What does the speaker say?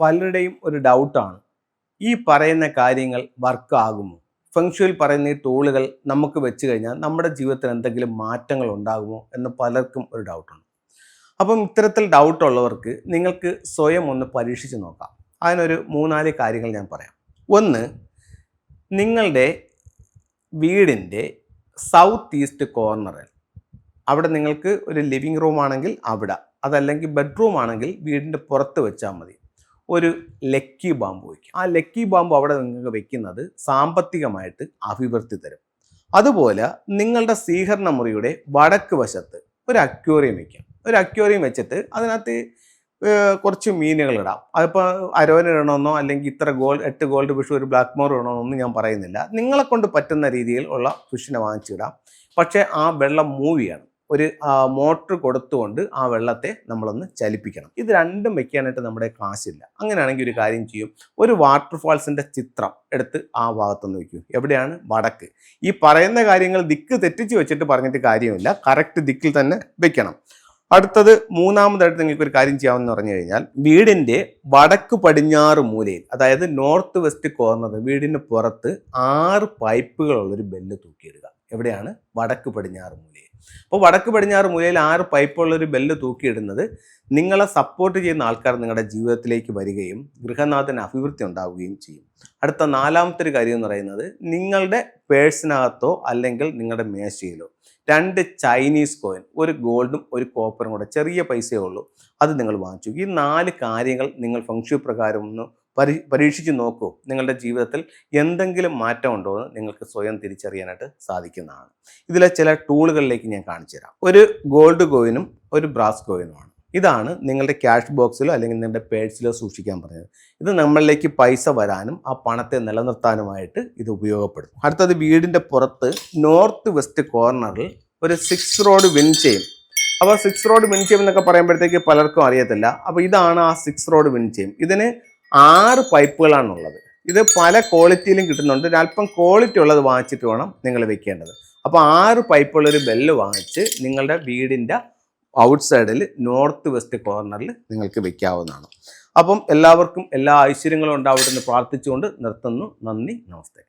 പലരുടെയും ഒരു ഡൗട്ടാണ് ഈ പറയുന്ന കാര്യങ്ങൾ വർക്ക് ആകുമോ? ഫെങ്ഷുയിൽ പറയുന്ന ഈ ടൂളുകൾ നമുക്ക് വെച്ച് കഴിഞ്ഞാൽ നമ്മുടെ ജീവിതത്തിൽ എന്തെങ്കിലും മാറ്റങ്ങൾ ഉണ്ടാകുമോ എന്ന് പലർക്കും ഒരു ഡൗട്ടുണ്ട്. അപ്പം ഇത്തരത്തിൽ ഡൗട്ട് ഉള്ളവർക്ക് നിങ്ങൾക്ക് സ്വയം ഒന്ന് പരീക്ഷിച്ച് നോക്കാം. അതിനൊരു 3-4 കാര്യങ്ങൾ ഞാൻ പറയാം. ഒന്ന്, നിങ്ങളുടെ വീടിൻ്റെ സൗത്ത് ഈസ്റ്റ് കോർണറിൽ, അവിടെ നിങ്ങൾക്ക് ഒരു ലിവിങ് റൂം ആണെങ്കിൽ അവിടെ, അതല്ലെങ്കിൽ ബെഡ്റൂം ആണെങ്കിൽ വീടിൻ്റെ പുറത്ത് വെച്ചാൽ മതി, ഒരു ലക്കി ബാമ്പ് വയ്ക്കും. ആ ലക്കി ബാമ്പ് അവിടെ നിങ്ങൾക്ക് വെക്കുന്നത് സാമ്പത്തികമായിട്ട് അഭിവൃദ്ധി തരും. അതുപോലെ നിങ്ങളുടെ സ്വീകരണ മുറിയുടെ വടക്ക് വശത്ത് ഒരു അക്വേറിയം വയ്ക്കാം. ഒരു അക്വേറിയം വെച്ചിട്ട് അതിനകത്ത് കുറച്ച് മീനുകൾ ഇടാം. അതിപ്പോൾ അരോന ഇടണമെന്നോ അല്ലെങ്കിൽ ഇത്ര 8 ഗോൾഡ് ഫിഷ് ഒരു ബ്ലാക്ക് മോർ ഇടണമെന്നൊന്നും ഞാൻ പറയുന്നില്ല. നിങ്ങളെ കൊണ്ട് പറ്റുന്ന രീതിയിൽ ഉള്ള ഫിഷിനെ വാങ്ങിച്ചിടാം. പക്ഷേ ആ വെള്ളം മൂവ് ചെയ്യണം. ഒരു മോട്ടർ കൊടുത്തുകൊണ്ട് ആ വെള്ളത്തെ നമ്മളൊന്ന് ചലിപ്പിക്കണം. ഇത് രണ്ടും വെക്കാനായിട്ട് നമ്മുടെ കാശില്ല. അങ്ങനെയാണെങ്കിൽ ഒരു കാര്യം ചെയ്യും, ഒരു വാട്ടർഫാൾസിൻ്റെ ചിത്രം എടുത്ത് ആ ഭാഗത്തൊന്ന് വയ്ക്കൂ. എവിടെയാണ്? വടക്ക്. ഈ പറയുന്ന കാര്യങ്ങൾ ദിക്ക് തെറ്റിച്ച് വെച്ചിട്ട് പറഞ്ഞിട്ട് കാര്യമില്ല, കറക്റ്റ് ദിക്കിൽ തന്നെ വെക്കണം. അടുത്തത്, മൂന്നാമതായിട്ട് നിങ്ങൾക്ക് ഒരു കാര്യം ചെയ്യാമെന്ന് പറഞ്ഞു കഴിഞ്ഞാൽ, വീടിൻ്റെ വടക്ക് പടിഞ്ഞാറ് മൂലയിൽ, അതായത് നോർത്ത് വെസ്റ്റ് കോർണർ, വീടിന് പുറത്ത് 6 പൈപ്പുകളുള്ളൊരു ബെല്ല് തൂക്കിയിടുക. എവിടെയാണ്? വടക്ക് പടിഞ്ഞാറ് മൂലയിൽ. അപ്പോൾ വടക്ക് പടിഞ്ഞാറ് മൂലയിൽ 6 പൈപ്പുള്ളൊരു ബെല്ല് തൂക്കിയിടുന്നത് നിങ്ങളെ സപ്പോർട്ട് ചെയ്യുന്ന ആൾക്കാർ നിങ്ങളുടെ ജീവിതത്തിലേക്ക് വരികയും ഗൃഹനാഥന് അഭിവൃദ്ധി ഉണ്ടാവുകയും ചെയ്യും. അടുത്ത 4-മത്തെ ഒരു കാര്യം എന്ന് പറയുന്നത്, നിങ്ങളുടെ പേഴ്സിനകത്തോ അല്ലെങ്കിൽ നിങ്ങളുടെ മേശയിലോ 2 ചൈനീസ് കോയിൻ, ഒരു ഗോൾഡും ഒരു കോപ്പറും കൂടെ, ചെറിയ പൈസയേ ഉള്ളൂ, അത് നിങ്ങൾ വാങ്ങിച്ചു. ഈ 4 കാര്യങ്ങൾ നിങ്ങൾ ഫെങ്ഷു പ്രകാരം ഒന്ന് പരീക്ഷിച്ച് നോക്കൂ. നിങ്ങളുടെ ജീവിതത്തിൽ എന്തെങ്കിലും മാറ്റം ഉണ്ടോ എന്ന് നിങ്ങൾക്ക് സ്വയം തിരിച്ചറിയാനായിട്ട് സാധിക്കുന്നതാണ്. ഇതിലെ ചില ടൂളുകളിലേക്ക് ഞാൻ കാണിച്ചു തരാം. ഒരു ഗോൾഡ് കോയിനും ഒരു ബ്രാസ് കോയിനുമാണ്. ഇതാണ് നിങ്ങളുടെ ക്യാഷ് ബോക്സിലോ അല്ലെങ്കിൽ നിങ്ങളുടെ പേഴ്സിലോ സൂക്ഷിക്കാൻ പറഞ്ഞത്. ഇത് നമ്മളിലേക്ക് പൈസ വരാനും ആ പണത്തെ നിലനിർത്താനുമായിട്ട് ഇത് ഉപയോഗപ്പെടും. അടുത്തത്, വീടിൻ്റെ പുറത്ത് നോർത്ത് വെസ്റ്റ് കോർണറിൽ ഒരു 6 റോഡ് വിൻ ചെയിൻ. അപ്പോൾ 6 റോഡ് വിൻ ചെയിൻ എന്നൊക്കെ പറയുമ്പോഴത്തേക്ക് പലർക്കും അറിയത്തില്ല. അപ്പോൾ ഇതാണ് ആ 6 റോഡ് വിൻ ചെയിൻ. ഇതിന് 6 പൈപ്പുകളാണുള്ളത്. ഇത് പല ക്വാളിറ്റിയിലും കിട്ടുന്നുണ്ട്. അല്പം ക്വാളിറ്റി ഉള്ളത് വാങ്ങിച്ചിട്ട് വേണം നിങ്ങൾ വെക്കേണ്ടത്. അപ്പോൾ 6 പൈപ്പുള്ളൊരു ബെല്ല് വാങ്ങിച്ച് നിങ്ങളുടെ വീടിൻ്റെ ഔട്ട് സൈഡിൽ നോർത്ത് വെസ്റ്റ് കോർണറിൽ നിങ്ങൾക്ക് വെക്കാവുന്നതാണ്. അപ്പം എല്ലാവർക്കും എല്ലാ ഐശ്വര്യങ്ങളും ഉണ്ടാവട്ടെ എന്ന് പ്രാർത്ഥിച്ചുകൊണ്ട് നിർത്തുന്നു. നന്ദി, നമസ്തേ.